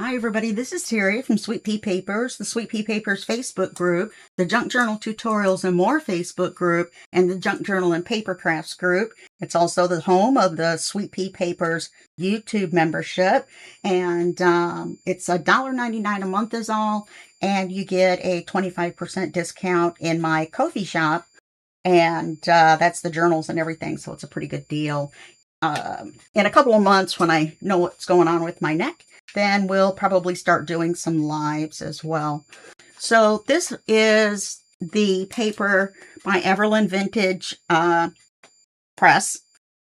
Hi everybody, this is Teri from Sweet Pea Papers, the Sweet Pea Papers Facebook group, the Junk Journal Tutorials and More Facebook group, and the Junk Journal and Paper Crafts group. It's also the home of the Sweet Pea Papers YouTube membership, and it's $1.99 a month is all, and you get a 25% discount in my Ko-fi shop, and that's the journals and everything, so it's a pretty good deal. In a couple of months, when I know what's going on with my neck, then we'll probably start doing some lives as well. So this is the paper by Everland Vintage Press.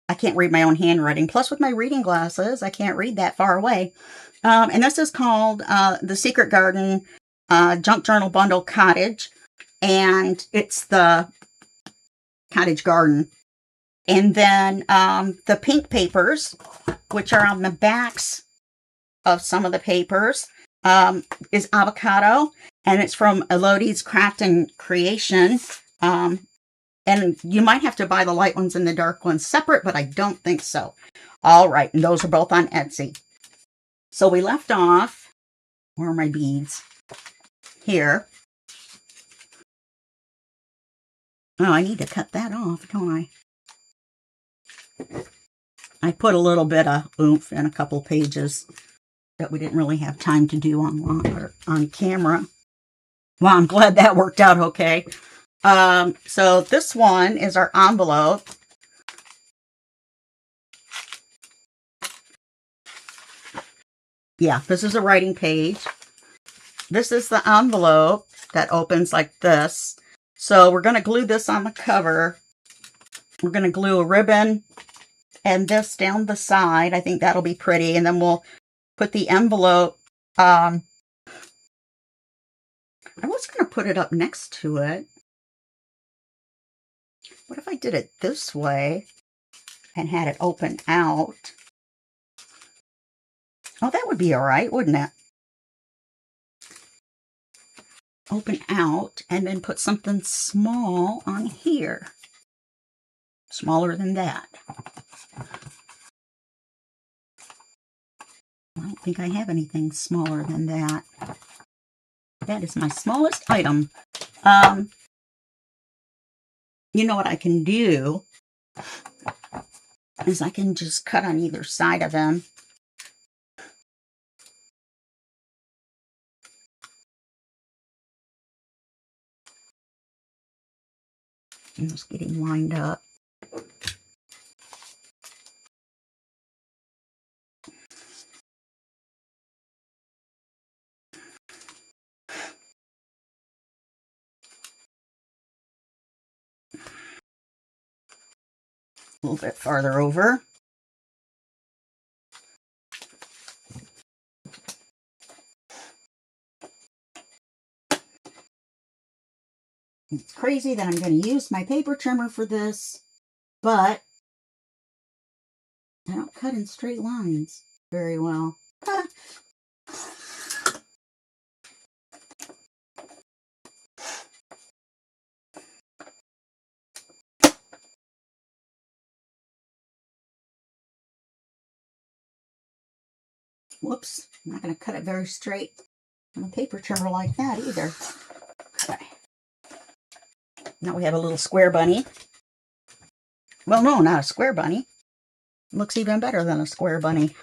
I can't read my own handwriting. Plus, with my reading glasses, I can't read that far away. And this is called the Secret Garden Junk Journal Bundle Cottage. And it's the Cottage Garden. And then the pink papers, which are on the backs of some of the papers, is Avocado, and it's from Elodie's Craft and Creation. And you might have to buy the light ones and the dark ones separate, but I don't think so. All right, and those are both on Etsy. So we left off, where are my beads? Here. Oh, I need to cut that off, don't I? I put a little bit of oomph in a couple pages that we didn't really have time to do on camera. Well, I'm glad that worked out okay. So this one is our envelope. Yeah, this is a writing page. This is the envelope that opens like this. So we're going to glue this on the cover. We're going to glue a ribbon and this down the side. I think that'll be pretty. And then we'll put the envelope. I was going to put it up next to it. What if I did it this way and had it open out? Oh, that would be all right, wouldn't it? Open out and then put something small on here. Smaller than that. I don't think I have anything smaller than that. That is my smallest item. You know what I can do is I can just cut on either side of them. I'm just getting lined up. A little bit farther over. It's crazy that I'm going to use my paper trimmer for this, but I don't cut in straight lines very well. Whoops, I'm not going to cut it very straight on a paper trimmer like that either. Okay. Now we have a little square bunny. Well, no, not a square bunny. It looks even better than a square bunny,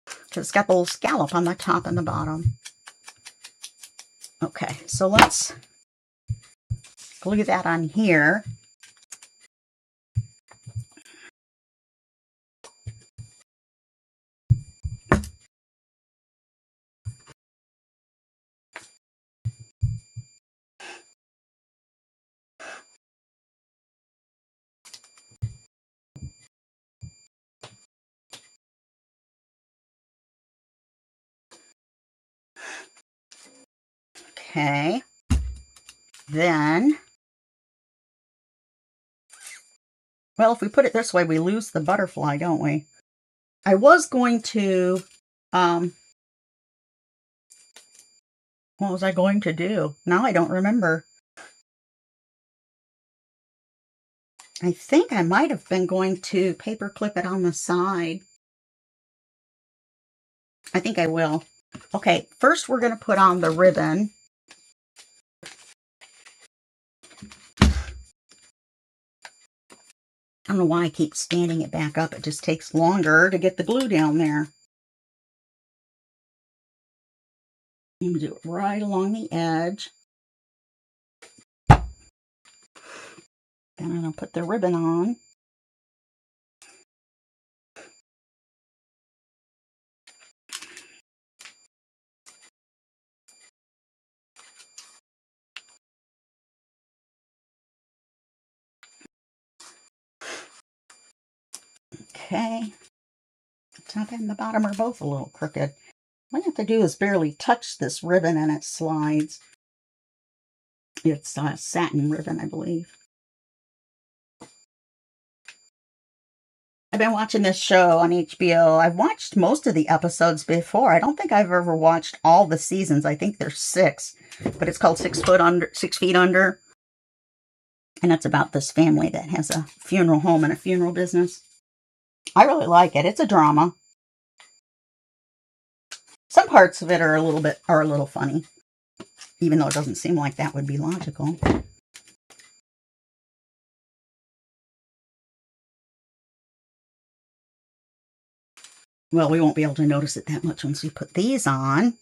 because it's got the little scallop on the top and the bottom. Okay, so let's glue that on here. Okay, then, well, if we put it this way, we lose the butterfly, don't we? I was going to, what was I going to do? Now I don't remember. I think I might have been going to paper clip it on the side. I think I will. Okay, first we're going to put on the ribbon. I don't know why I keep standing it back up. It just takes longer to get the glue down there. I'm going to do it right along the edge. Then I'm going to put the ribbon on. Okay. The top and the bottom are both a little crooked. What I have to do is barely touch this ribbon and it slides. It's satin ribbon, I believe. I've been watching this show on HBO. I've watched most of the episodes before. I don't think I've ever watched all the seasons. I think there's 6, but it's called 6 Feet Under. And it's about this family that has a funeral home and a funeral business. I really like it. It's a drama. Some parts of it are a little funny, even though it doesn't seem like that would be logical. Well, we won't be able to notice it that much once we put these on.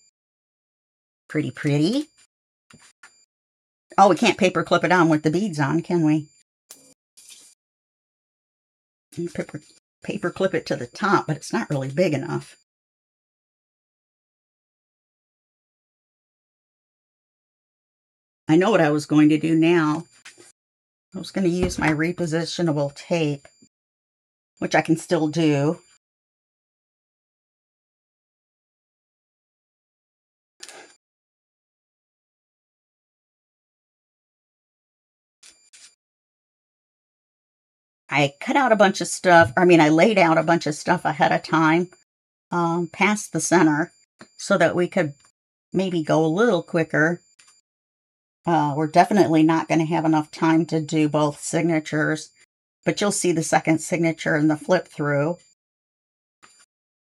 Pretty, pretty. Oh, we can't paper clip it on with the beads on, can we? Paper clip it to the top, but it's not really big enough. I know what I was going to do now. I was going to use my repositionable tape, which I can still do. I cut out a bunch of stuff. I laid out a bunch of stuff ahead of time past the center so that we could maybe go a little quicker. We're definitely not going to have enough time to do both signatures, but you'll see the second signature in the flip through.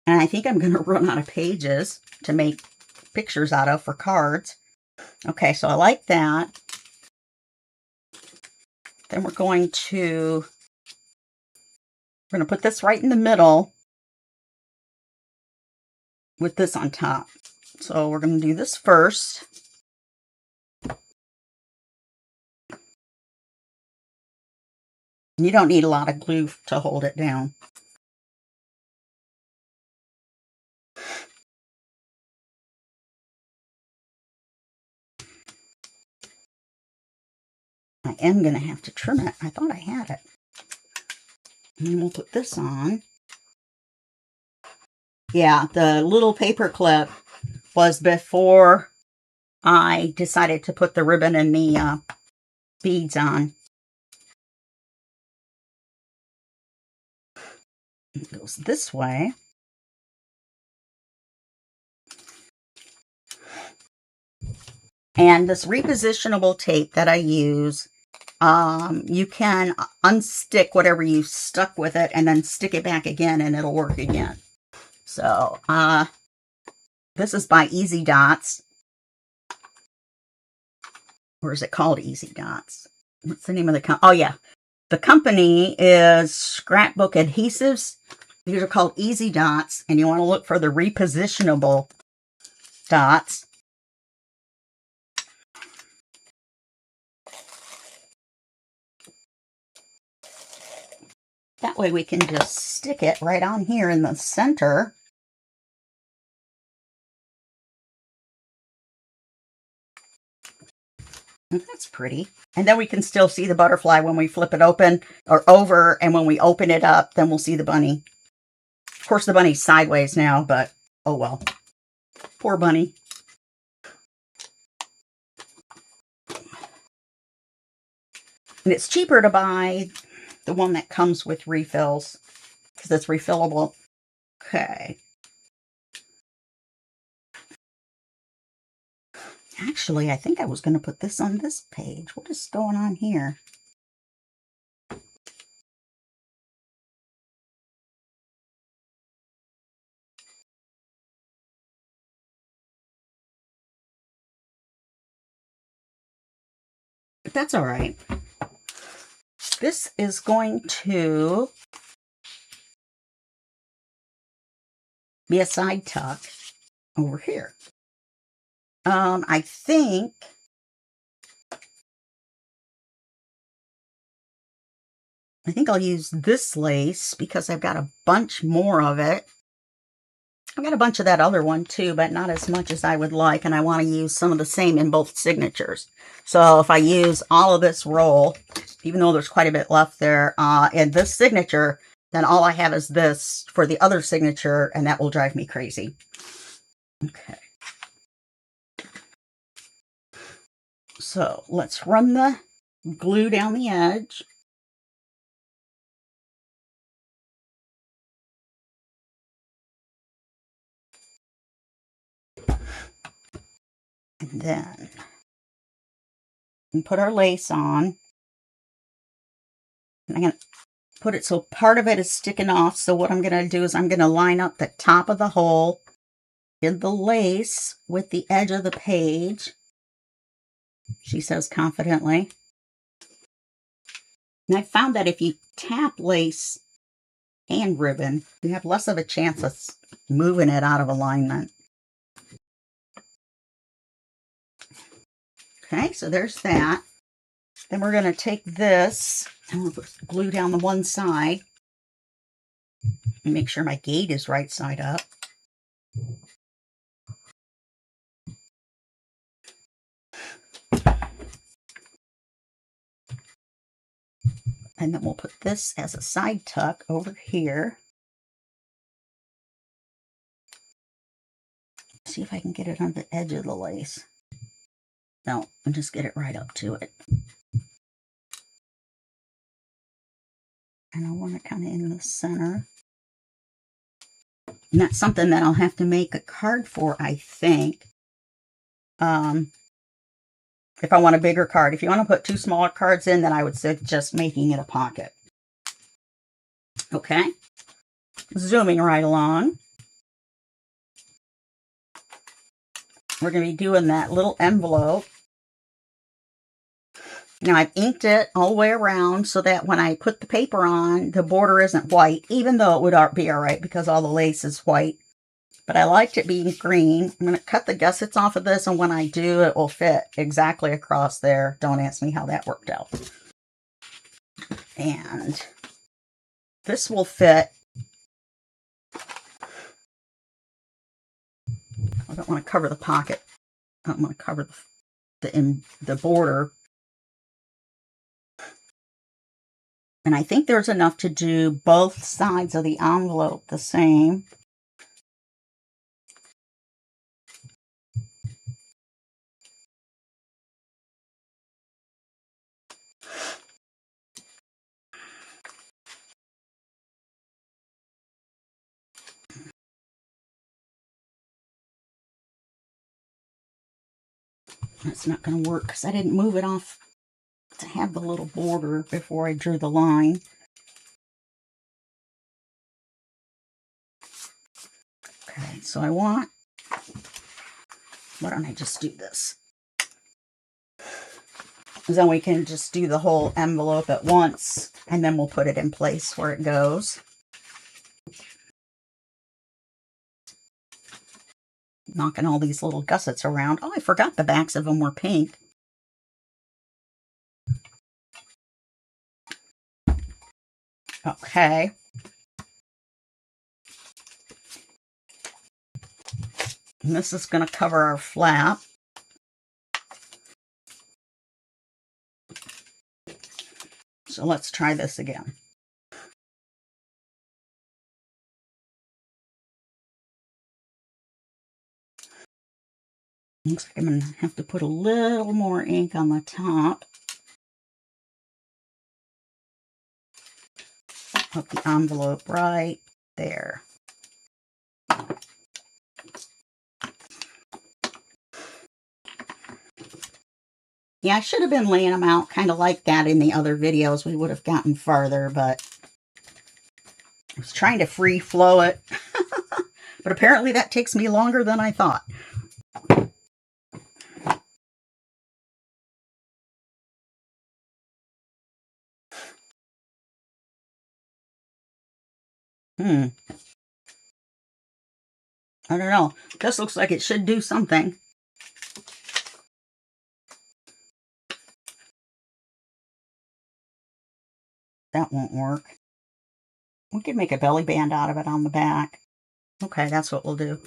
And I think I'm going to run out of pages to make pictures out of for cards. Okay, so I like that. Then we're going to put this right in the middle with this on top. So we're going to do this first. You don't need a lot of glue to hold it down. I am going to have to trim it. I thought I had it. And then we'll put this on. Yeah, the little paper clip was before I decided to put the ribbon and the beads on. It goes this way. And this repositionable tape that I use, you can unstick whatever you stuck with it and then stick it back again and it'll work again. So, this is by Easy Dots. Or is it called Easy Dots? What's the name of the company? Oh, yeah. The company is Scrapbook Adhesives. These are called Easy Dots, and you want to look for the repositionable dots. That way we can just stick it right on here in the center. That's pretty. And then we can still see the butterfly when we flip it open or over, and when we open it up, then we'll see the bunny. Of course, the bunny's sideways now, but oh well. Poor bunny. And it's cheaper to buy the one that comes with refills because it's refillable. Okay. Actually, I think I was going to put this on this page. What is going on here? but that's all right. This is going to be a side tuck over here. I think I'll use this lace because I've got a bunch more of it. I've got a bunch of that other one too, but not as much as I would like, and I want to use some of the same in both signatures. So if I use all of this roll, even though there's quite a bit left there, in this signature, then all I have is this for the other signature, and that will drive me crazy. Okay. So let's run the glue down the edge. And then we put our lace on. And I'm going to put it so part of it is sticking off. So what I'm going to do is I'm going to line up the top of the hole in the lace with the edge of the page, she says confidently. And I found that if you tap lace and ribbon, you have less of a chance of moving it out of alignment. Okay, so there's that. Then we're going to take this and we'll glue down the one side and make sure my gate is right side up. And then we'll put this as a side tuck over here. See if I can get it on the edge of the lace. No, and just get it right up to it. And I want it kind of in the center. And that's something that I'll have to make a card for, I think. If I want a bigger card. If you want to put two smaller cards in, then I would suggest making it a pocket. Okay. Zooming right along. We're going to be doing that little envelope. Now I've inked it all the way around so that when I put the paper on, the border isn't white, even though it would be all right because all the lace is white. But I liked it being green. I'm going to cut the gussets off of this, and when I do, it will fit exactly across there. Don't ask me how that worked out. And this will fit. I don't want to cover the pocket. I don't want to cover the border. And I think there's enough to do both sides of the envelope the same. That's not going to work because I didn't move it off to have the little border before I drew the line. Okay, so why don't I just do this? Then we can just do the whole envelope at once, and then we'll put it in place where it goes. Knocking all these little gussets around. Oh, I forgot the backs of them were pink. Okay. And this is going to cover our flap. So let's try this again. Looks like I'm going to have to put a little more ink on the top of the envelope right there. Yeah, I should have been laying them out kind of like that in the other videos. We would have gotten farther, but I was trying to free flow it. But apparently that takes me longer than I thought. I don't know. This looks like it should do something. That won't work. We could make a belly band out of it on the back. Okay, that's what we'll do.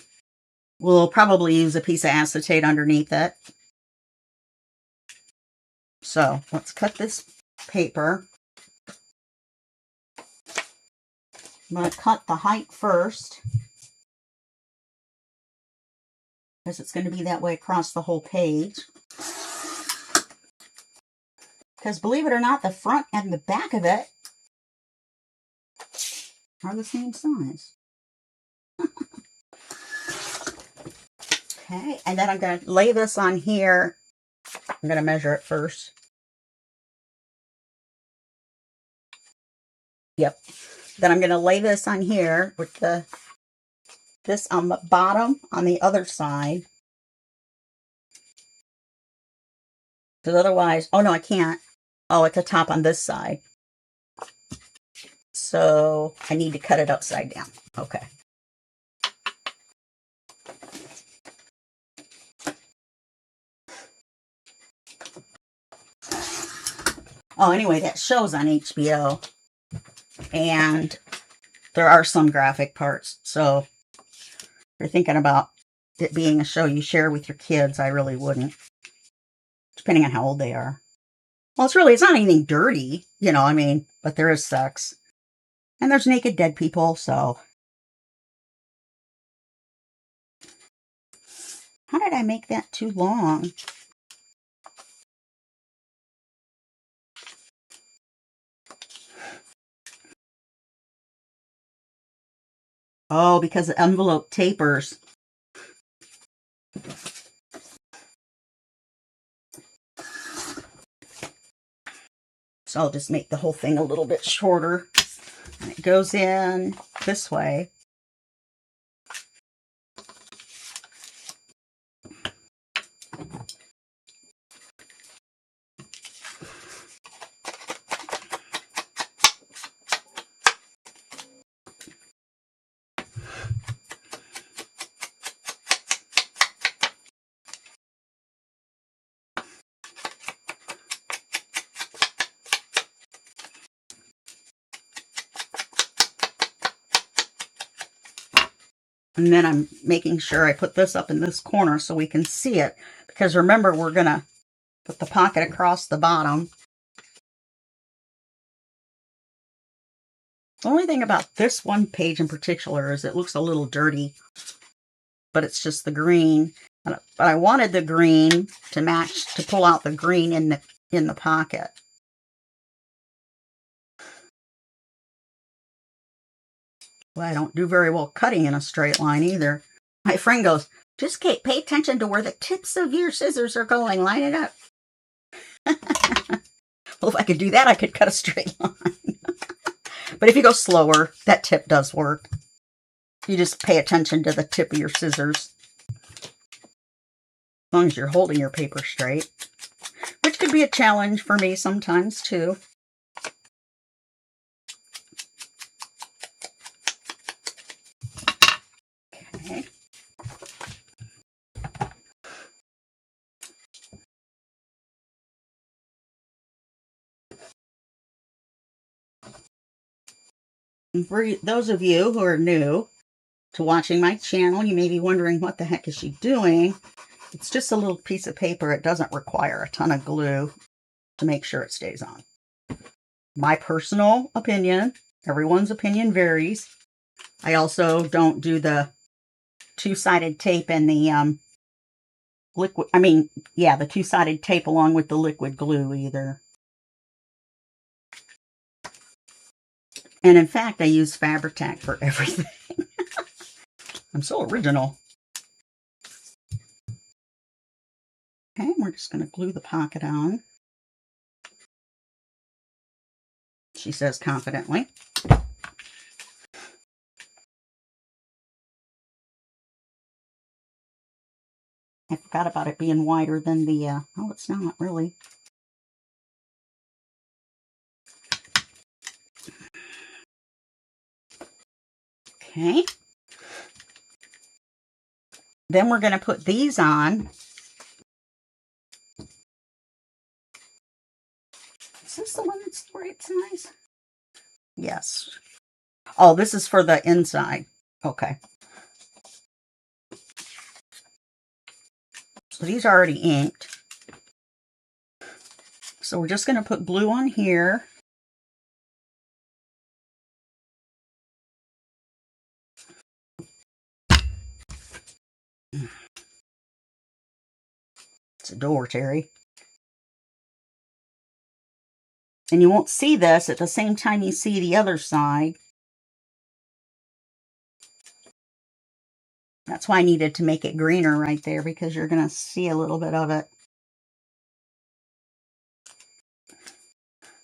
We'll probably use a piece of acetate underneath it. So let's cut this paper. I'm going to cut the height first, because it's going to be that way across the whole page. Because believe it or not, the front and the back of it are the same size. Okay, and then I'm going to lay this on here. I'm going to measure it first. Yep. Then I'm going to lay this on here with this on the bottom on the other side. Because otherwise, oh no, I can't. Oh, it's a top on this side. So I need to cut it upside down. Okay. Oh, anyway, that show's on HBO. And there are some graphic parts. So if you're thinking about it being a show you share with your kids, I really wouldn't. Depending on how old they are. Well, it's not anything dirty, you know, I mean, but there is sex. And there's naked dead people, so. How did I make that too long? Oh, because the envelope tapers. So I'll just make the whole thing a little bit shorter. And it goes in this way. And then I'm making sure I put this up in this corner so we can see it. Because remember, we're going to put the pocket across the bottom. The only thing about this one page in particular is it looks a little dirty. But it's just the green. But I wanted the green to match, to pull out the green in the pocket. Well, I don't do very well cutting in a straight line either. My friend goes, just pay attention to where the tips of your scissors are going. Line it up. Well, if I could do that, I could cut a straight line. But if you go slower, that tip does work. You just pay attention to the tip of your scissors. As long as you're holding your paper straight. Which could be a challenge for me sometimes, too. Okay. And for those of you who are new to watching my channel, you may be wondering, what the heck is she doing? It's just a little piece of paper. It doesn't require a ton of glue to make sure it stays on. My personal opinion, everyone's opinion varies. I also don't do the two-sided tape and the the two-sided tape along with the liquid glue either. And in fact, I use Fabri-Tac for everything. I'm so original. Okay, we're just going to glue the pocket on. She says confidently. I forgot about it being wider than the, oh, it's not really. Okay. Then we're going to put these on. Is this the one that's the right size? Yes. Oh, this is for the inside. Okay. So these are already inked. So we're just going to put blue on here. It's a door, Teri. And you won't see this at the same time you see the other side. That's why I needed to make it greener right there, because you're going to see a little bit of it.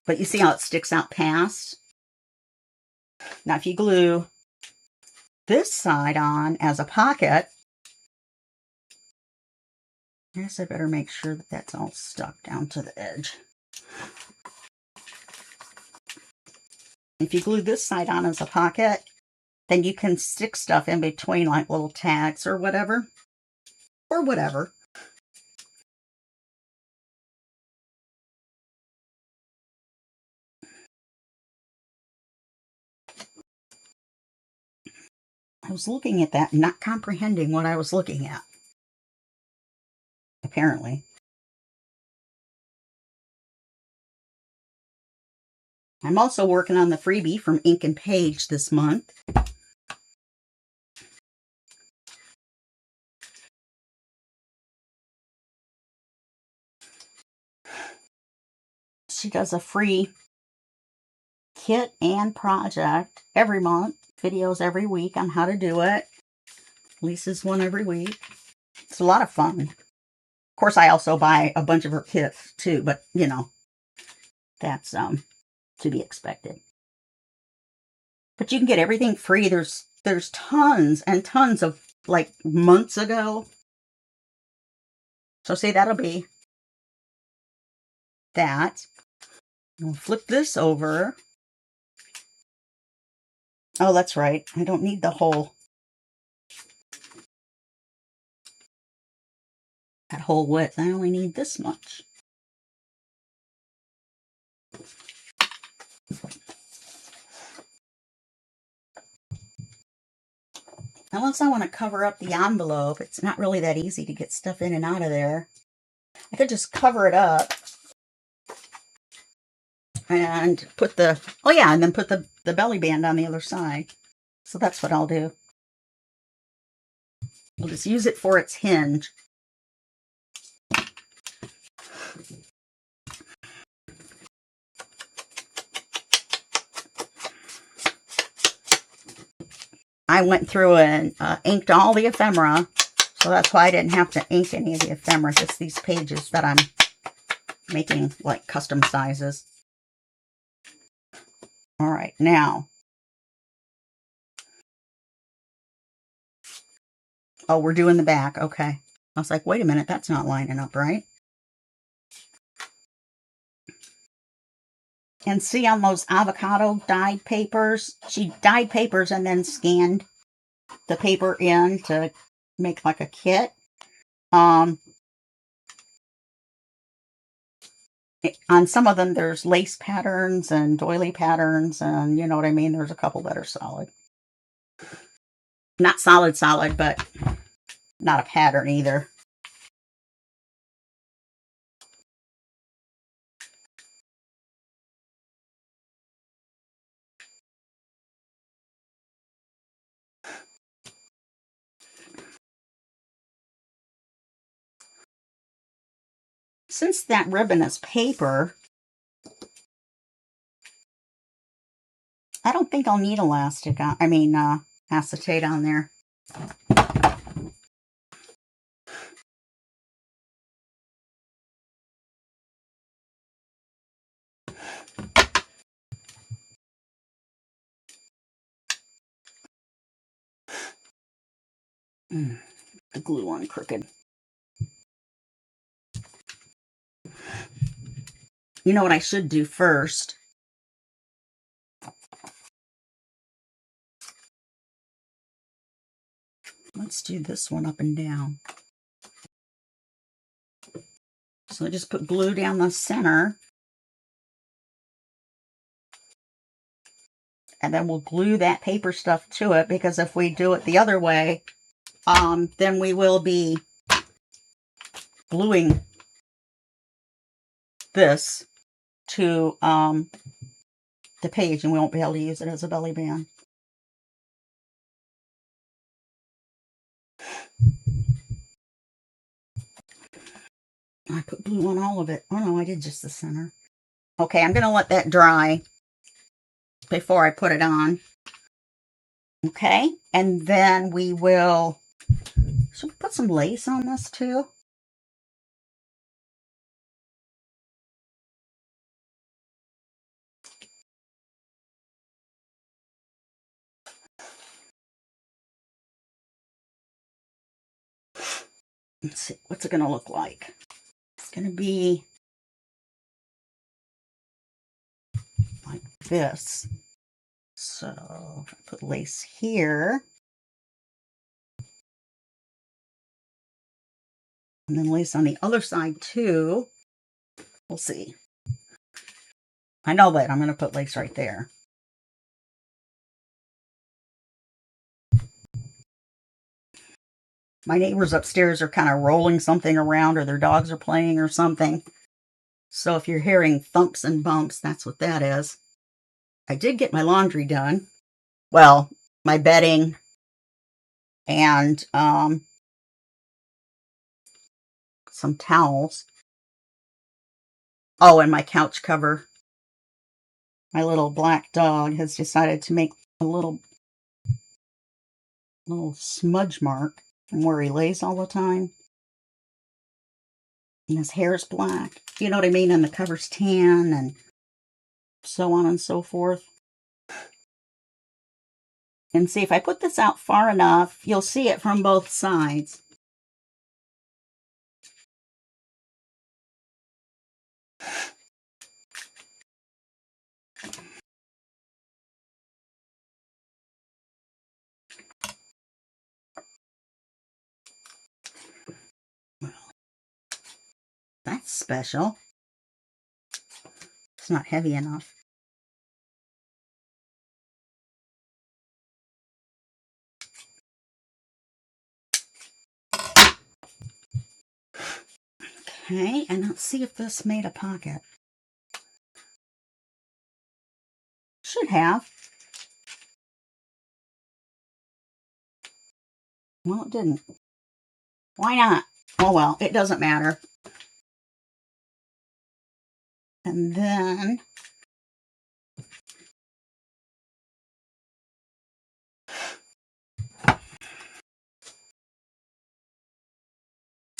But you see how it sticks out past? Now if you glue this side on as a pocket, I guess I better make sure that that's all stuck down to the edge. If you glue this side on as a pocket, then you can stick stuff in between, like little tags or whatever. Or whatever. I was looking at that and not comprehending what I was looking at. Apparently. I'm also working on the freebie from Ink and Page this month. She does a free kit and project every month. Videos every week on how to do it. Releases one every week. It's a lot of fun. Of course, I also buy a bunch of her kits too, but you know, that's to be expected. But you can get everything free. There's tons and tons of, like, months ago. So say that'll be that. We'll flip this over. Oh, that's right. I don't need the whole, that whole width. I only need this much. Unless I want to cover up the envelope, it's not really that easy to get stuff in and out of there. I could just cover it up and put the, oh yeah, and then put the belly band on the other side. So that's what I'll do. We'll just use it for its hinge. I went through and inked all the ephemera, so that's why I didn't have to ink any of the ephemera, just these pages that I'm making like custom sizes. All right, now. Oh, we're doing the back. Okay. I was like, wait a minute, that's not lining up right. And see on those avocado dyed papers, she dyed papers and then scanned the paper in to make like a kit. On some of them, there's lace patterns and doily patterns, and you know what I mean? There's a couple that are solid. Not solid, but not a pattern either. Since that ribbon is paper, I don't think I'll need elastic on, acetate on there. The glue on crooked. You know what I should do first? let's do this one up and down. So I just put glue down the center. And then we'll glue that paper stuff to it, because if we do it the other way, then we will be gluing this to the page, and we won't be able to use it as a belly band. I put glue on all of it. Oh no, I did just the center. Okay, I'm going to let that dry before I put it on. Okay, and then we will, should we put some lace on this too? Let's see, what's it going to look like? It's going to be like this. So I put lace here. And then lace on the other side too. We'll see. I know that I'm going to put lace right there. My neighbors upstairs are kind of rolling something around, or their dogs are playing or something. So if you're hearing thumps and bumps, that's what that is. I did get my laundry done. Well, my bedding and some towels. Oh, and my couch cover. My little black dog has decided to make a little smudge mark from where he lays all the time. And his hair's black. You know what I mean? And the cover's tan and so on and so forth. And see, if I put this out far enough, you'll see it from both sides. Well, that's special. It's not heavy enough. Okay, and let's see if this made a pocket. Should have. Well, it didn't. Why not? Oh well, it doesn't matter. And then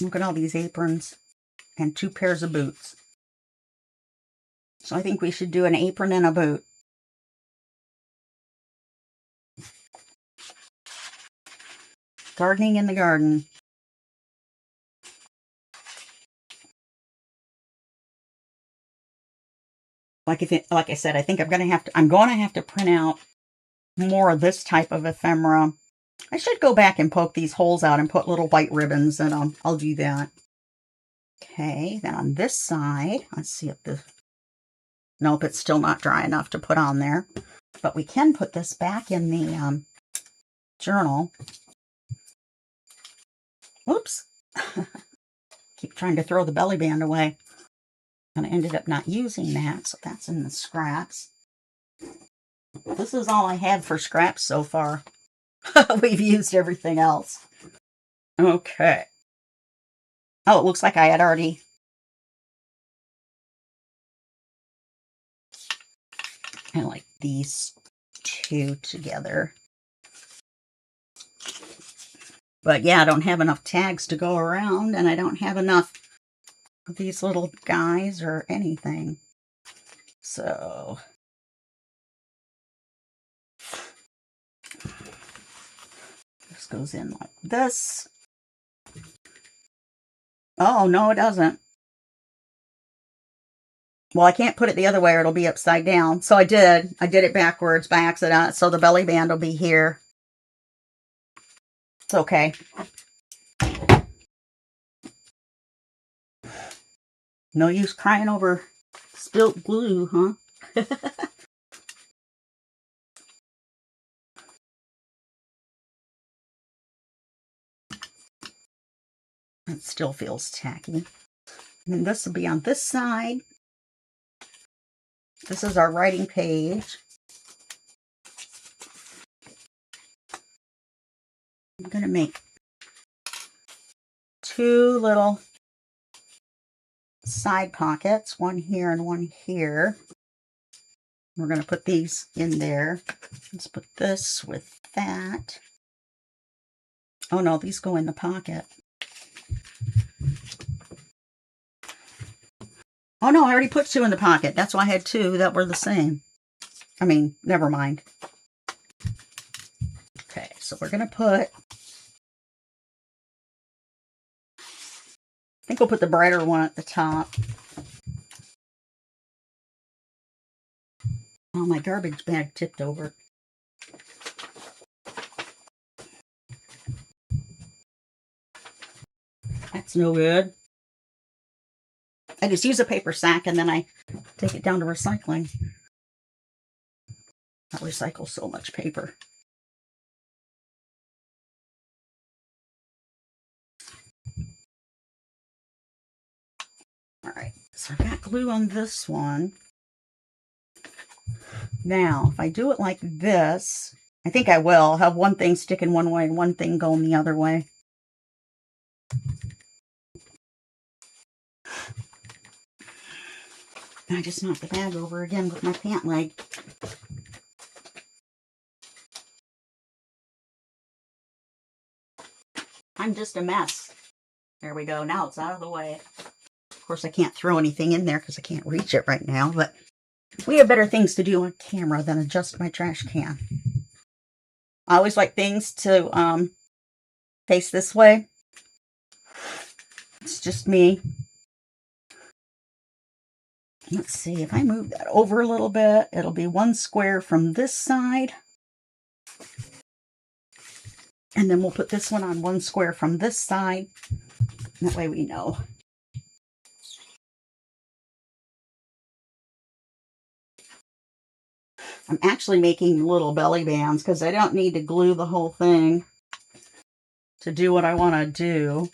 look at all these aprons and 2 pairs of boots. So I think we should do an apron and a boot. Gardening in the garden. Like I said, I think I'm going to have to print out more of this type of ephemera. I should go back and poke these holes out and put little white ribbons, and I'll do that. Okay, then on this side, let's see if the... Nope, it's still not dry enough to put on there. But we can put this back in the journal. Oops. Keep trying to throw the belly band away. And I ended up not using that, so that's in the scraps. This is all I have for scraps so far. We've used everything else. Okay. Oh, it looks like I had already... I like these 2 together. But yeah, I don't have enough tags to go around, and I don't have enough of these little guys or anything. So... this goes in like this. Oh, no, it doesn't. Well, I can't put it the other way or it'll be upside down. So I did it backwards by accident. So the belly band will be here. It's okay. No use crying over spilt glue, huh? It still feels tacky. And this will be on this side. This is our writing page. I'm going to make 2 little side pockets, one here and one here. We're going to put these in there. Let's put this with that. Oh no, these go in the pocket. Oh no, I already put 2 in the pocket. That's why I had 2 that were the same. I mean, never mind. Okay, so we're going to put, I think we'll put the brighter one at the top. Oh, my garbage bag tipped over. That's no good. I just use a paper sack and then I take it down to recycling. I recycle so much paper. All right, so I've got glue on this one. Now, if I do it like this, I think I will. I'll have one thing sticking one way and one thing going the other way. I just knocked the bag over again with my pant leg. I'm just a mess. There we go. Now it's out of the way. Of course, I can't throw anything in there because I can't reach it right now, but we have better things to do on camera than adjust my trash can. I always like things to face this way. It's just me. Let's see, if I move that over a little bit, it'll be 1 square from this side. And then we'll put this one on 1 square from this side. That way we know. I'm actually making little belly bands because I don't need to glue the whole thing to do what I want to do.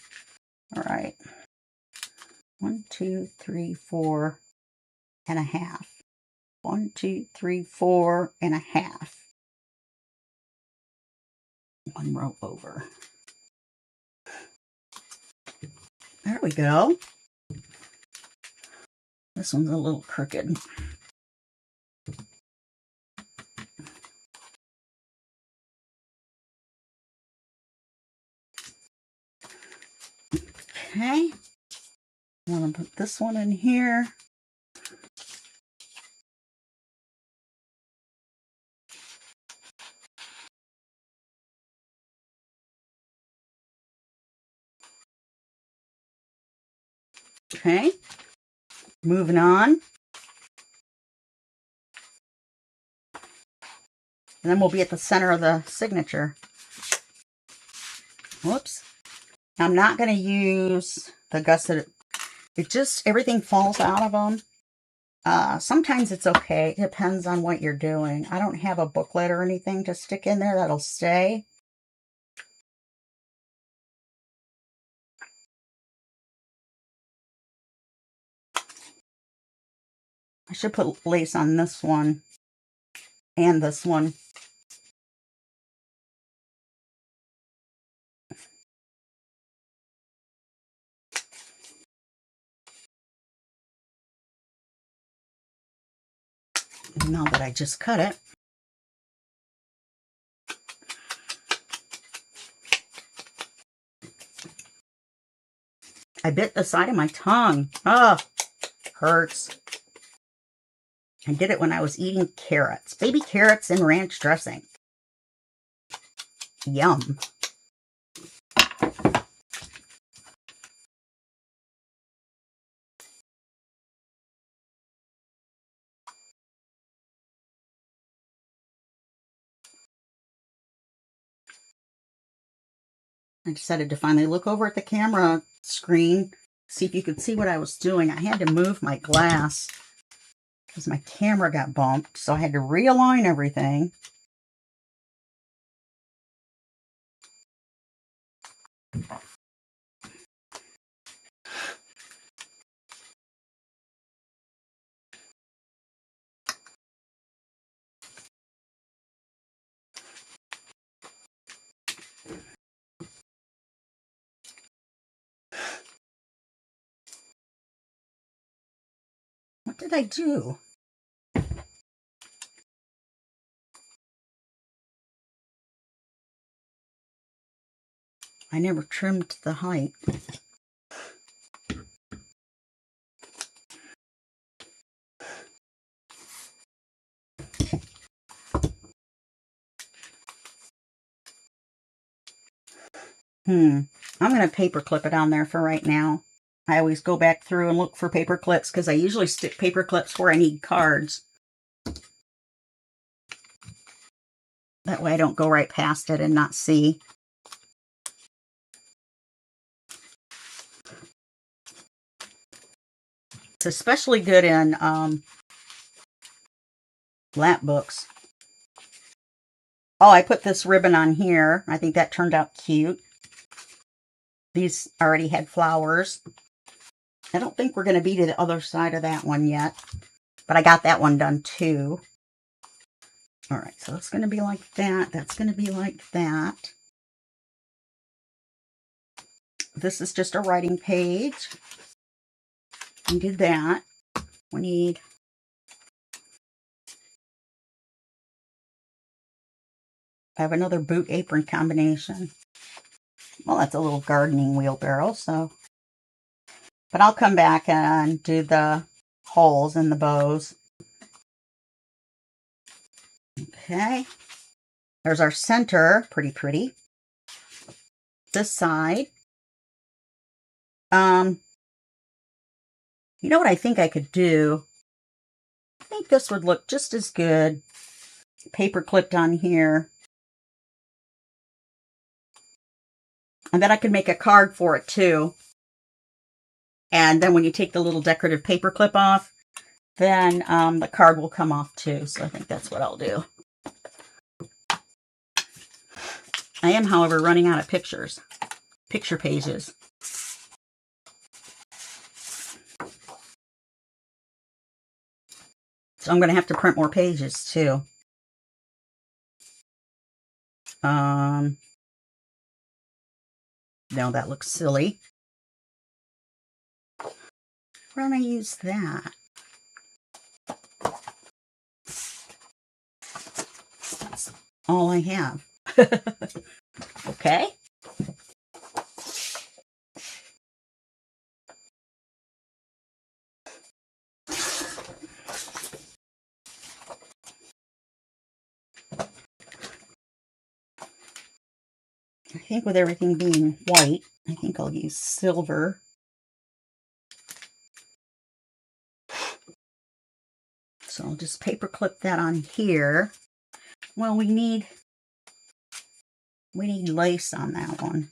All right. 1, 2, 3, 4 and a half. 1, 2, 3, 4 and a half. 1 row over. There we go. This one's a little crooked. Okay. I'm going to put this one in here. Okay. Moving on. And then we'll be at the center of the signature. Whoops. I'm not going to use the gusset. It just, everything falls out of them. Sometimes it's okay. It depends on what you're doing. I don't have a booklet or anything to stick in there that'll stay. I should put lace on this one and this one. Now that I just cut it. I bit the side of my tongue. Oh, hurts. I did it when I was eating carrots. Baby carrots and ranch dressing. Yum. I decided to finally look over at the camera screen, see if you could see what I was doing. I had to move my glass because my camera got bumped, so I had to realign everything. What did I do? I never trimmed the height. I'm going to paper clip it on there for right now. I always go back through and look for paper clips because I usually stick paper clips where I need cards. That way I don't go right past it and not see. It's especially good in lap books. Oh, I put this ribbon on here. I think that turned out cute. These already had flowers. I don't think we're going to be to the other side of that one yet, but I got that one done too. All right, so it's going to be like that. That's going to be like that. This is just a writing page. We did that. We need I have another boot apron combination. Well, that's a little gardening wheelbarrow, so. But I'll come back and do the holes and the bows. Okay. There's our center. Pretty pretty. This side. You know what I think I could do? I think this would look just as good. Paper clipped on here. And then I could make a card for it too. And then when you take the little decorative paper clip off, then the card will come off too. So I think that's what I'll do. I am, however, running out of picture pages. So I'm going to have to print more pages too. No, that looks silly. Why don't I use that? That's all I have. Okay. I think with everything being white, I think I'll use silver. So I'll just paper clip that on here. Well, we need lace on that one.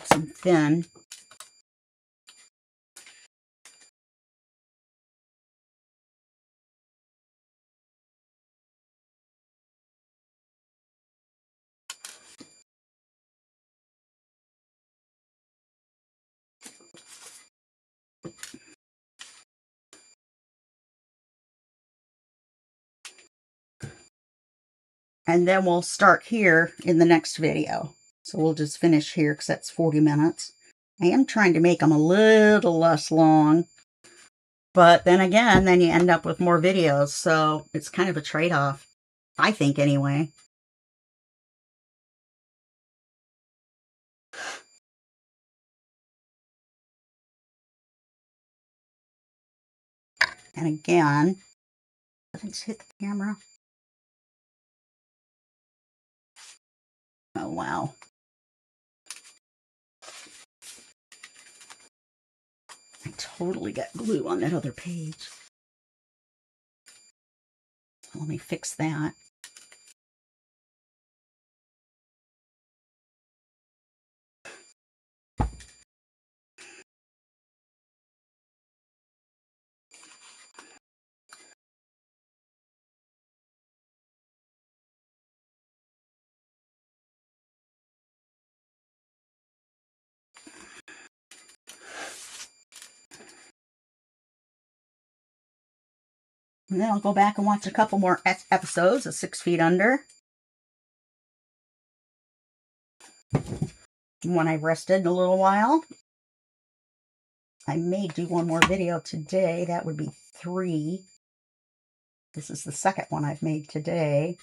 Some thin. And then we'll start here in the next video. So we'll just finish here because that's 40 minutes. I am trying to make them a little less long. But then again, then you end up with more videos. So it's kind of a trade-off. I think anyway. And again, did I just hit the camera? Oh, wow. I totally got glue on that other page. Let me fix that. And then I'll go back and watch a couple more episodes of 6 Feet Under. When I rested in a little while. I may do one more video today. That would be 3. This is the second one I've made today.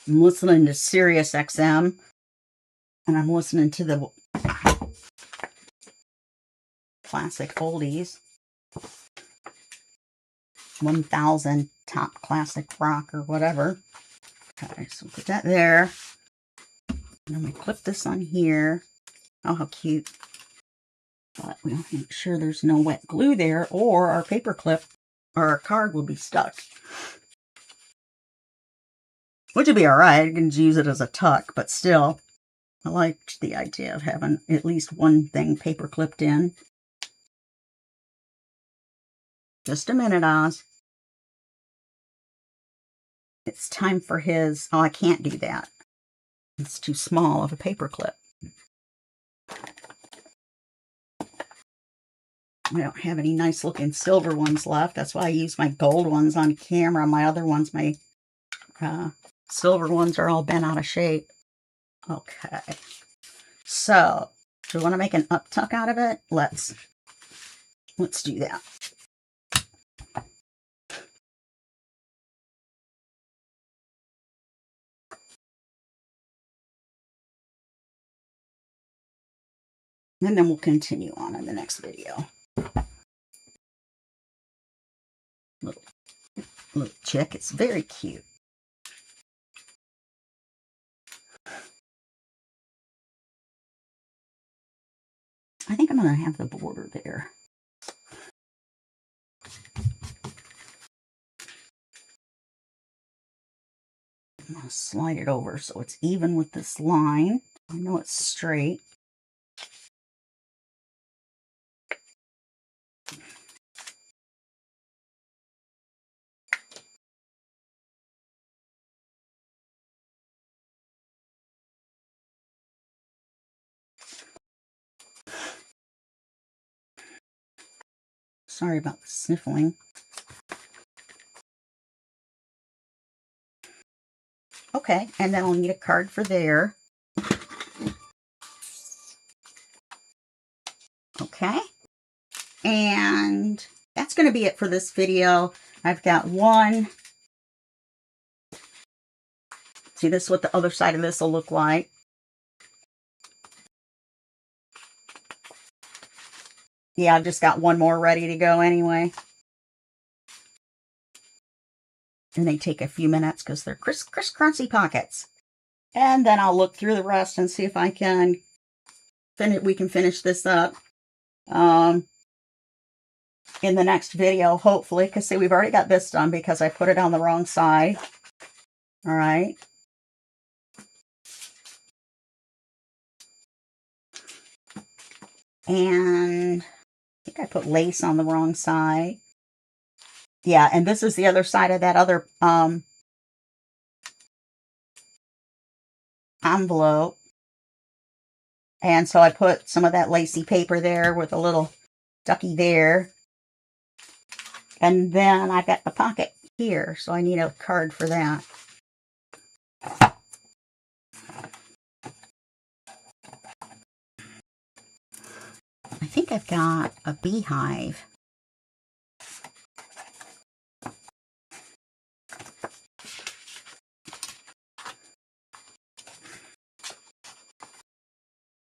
I'm listening to Sirius XM, and I'm listening to the classic oldies. 1000 top classic rock or whatever. Okay, so put that there. And I'm going to clip this on here. Oh, how cute. But we'll make sure there's no wet glue there, or our paper clip or our card will be stuck. Which would be alright. I can use it as a tuck, but still, I liked the idea of having at least one thing paper clipped in. Just a minute, Oz. It's time for his... Oh, I can't do that. It's too small of a paper clip. I don't have any nice looking silver ones left. That's why I use my gold ones on camera. My other ones, my silver ones, are all bent out of shape. Okay. So, do we want to make an up tuck out of it? Let's do that. And then we'll continue on in the next video. Little chick. It's very cute. I think I'm going to have the border there. I'm going to slide it over so it's even with this line. I know it's straight. Sorry about the sniffling. Okay, and then I'll need a card for there. Okay, and that's going to be it for this video. I've got one. See, this is what the other side of this will look like. Yeah, I've just got one more ready to go anyway. And they take a few minutes because they're crisscrossy pockets. And then I'll look through the rest and see if I can we can finish this up in the next video, hopefully. Because see, we've already got this done because I put it on the wrong side. All right. And I think I put lace on the wrong side. Yeah, and this is the other side of that other envelope. And so I put some of that lacy paper there with a little ducky there. And then I've got the pocket here, so I need a card for that. I think I've got a beehive.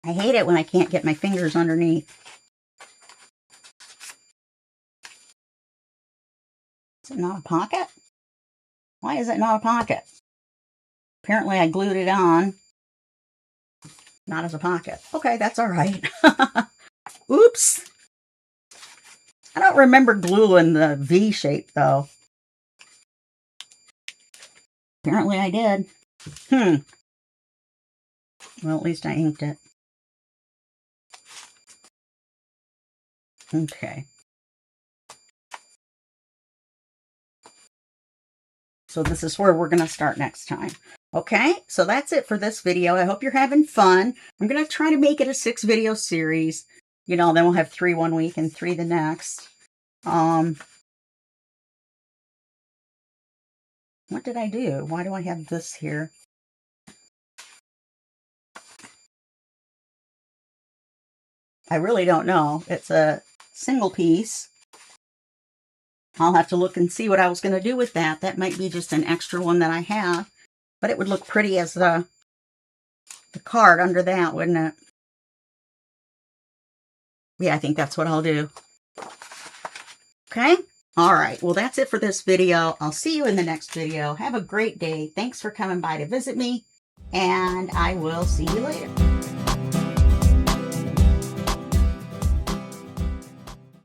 I hate it when I can't get my fingers underneath. Is it not a pocket? Why is it not a pocket? Apparently I glued it on. Not as a pocket. Okay, that's all right. Oops. I don't remember gluing the V shape, though. Apparently I did. Well, at least I inked it. Okay. So this is where we're going to start next time. Okay, so that's it for this video. I hope you're having fun. I'm going to try to make it a 6-video series. You know, then we'll have 3 one week and 3 the next. What did I do? Why do I have this here? I really don't know. It's a single piece. I'll have to look and see what I was going to do with that. That might be just an extra one that I have. But it would look pretty as the card under that, wouldn't it? Yeah, I think that's what I'll do. Okay? All right. Well, that's it for this video. I'll see you in the next video. Have a great day. Thanks for coming by to visit me. And I will see you later.